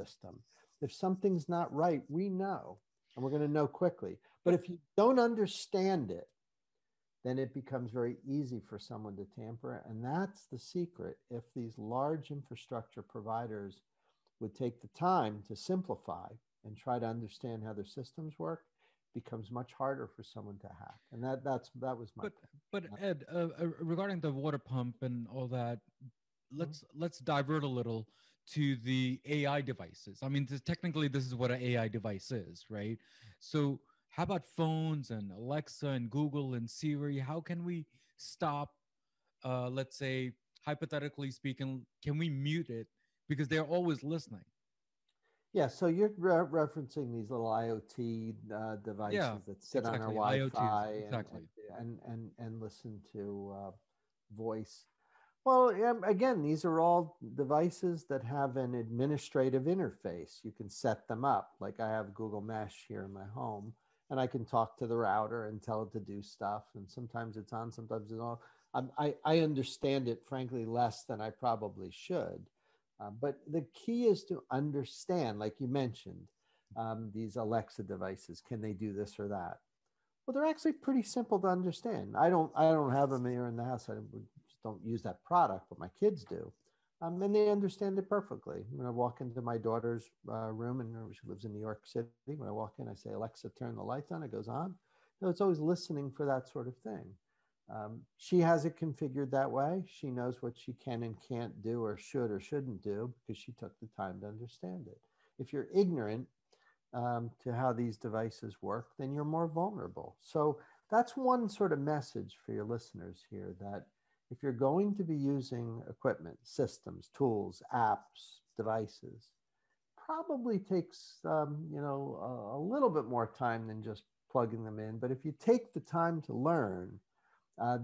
system. If something's not right, we know, and we're going to know quickly. But if you don't understand it, then it becomes very easy for someone to tamper. And that's the secret. If these large infrastructure providers would take the time to simplify and try to understand how their systems work, it becomes much harder for someone to hack. And that was my but Ed, regarding the water pump and all that, let's divert a little to the AI devices. I mean, technically, this is what an AI device is, right? So, how about phones and Alexa and Google and Siri? How can we stop? Let's say, hypothetically speaking, can we mute it because they're always listening? Yeah, so you're referencing these little IoT devices that sit on our exactly. Wi-Fi IoTs, exactly. and listen to voice. Well, again, these are all devices that have an administrative interface. You can set them up. Like I have Google Mesh here in my home, and I can talk to the router and tell it to do stuff. And sometimes it's on, sometimes it's off. I understand it, frankly, less than I probably should. But the key is to understand, like you mentioned, these Alexa devices. Can they do this or that? Well, they're actually pretty simple to understand. I don't have them here in the house. I just don't use that product, but my kids do. And they understand it perfectly. When I walk into my daughter's room, and she lives in New York City, when I walk in, I say, Alexa, turn the lights on. It goes on. So it's always listening for that sort of thing. She has it configured that way. She knows what she can and can't do or shouldn't do because she took the time to understand it. If you're ignorant to how these devices work, then you're more vulnerable. So that's one sort of message for your listeners here, that if you're going to be using equipment, systems, tools, apps, devices, probably takes a little bit more time than just plugging them in. But if you take the time to learn,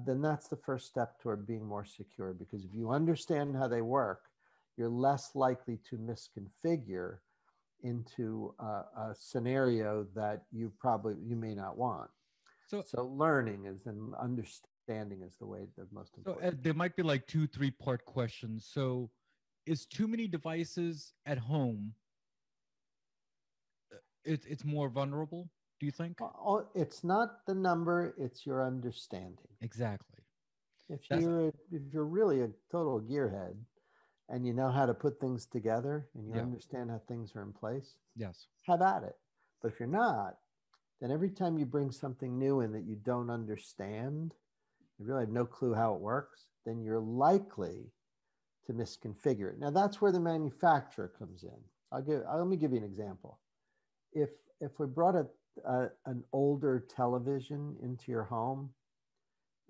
then that's the first step toward being more secure, because if you understand how they work, you're less likely to misconfigure into a scenario that you may not want. So learning is, and understanding is the way that's most important. So Ed, there might be like 2-3 part questions. So is too many devices at home, it's more vulnerable, do you think? It's not the number, it's your understanding. Exactly. If you're really a total gearhead and you know how to put things together and you understand how things are in place, yes, have at it. But if you're not, then every time you bring something new in that you don't understand, you really have no clue how it works, then you're likely to misconfigure it. Now that's where the manufacturer comes in. Let me give you an example. If we brought an older television into your home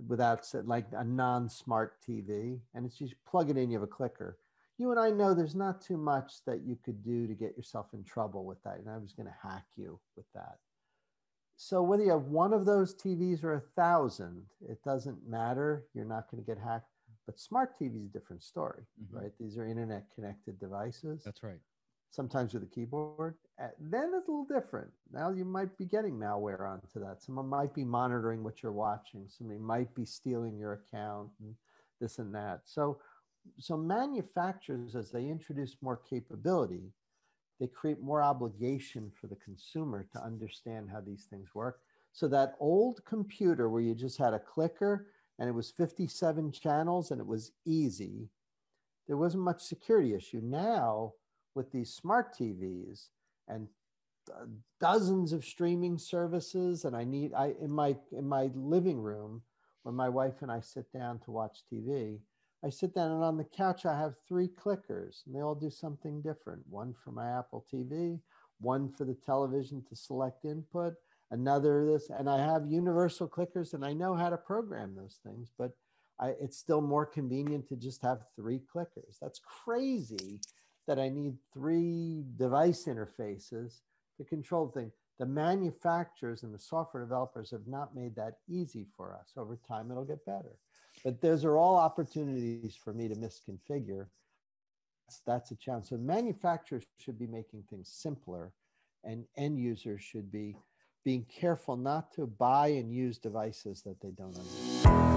without, like a non-smart TV, and it's just plug it in, you have a clicker. You and I know there's not too much that you could do to get yourself in trouble with that. And I was going to hack you with that. So whether you have one of those TVs or 1,000, it doesn't matter. You're not going to get hacked. But smart TV is a different story, right? These are internet connected devices. That's right. Sometimes with a keyboard. Then it's a little different. Now you might be getting malware onto that. Someone might be monitoring what you're watching. Somebody might be stealing your account and this and that. So manufacturers, as they introduce more capability, they create more obligation for the consumer to understand how these things work. So that old computer where you just had a clicker and it was 57 channels and it was easy, there wasn't much security issue. Now, with these smart TVs and dozens of streaming services, and in my living room, when my wife and I sit down to watch TV, I sit down and on the couch, I have 3 clickers and they all do something different. One for my Apple TV, one for the television to select input, another this, and I have universal clickers and I know how to program those things, but it's still more convenient to just have 3 clickers. That's crazy that I need 3 device interfaces to control things. The manufacturers and the software developers have not made that easy for us. Over time, it'll get better. But those are all opportunities for me to misconfigure. That's a challenge. So manufacturers should be making things simpler, and end users should be being careful not to buy and use devices that they don't understand.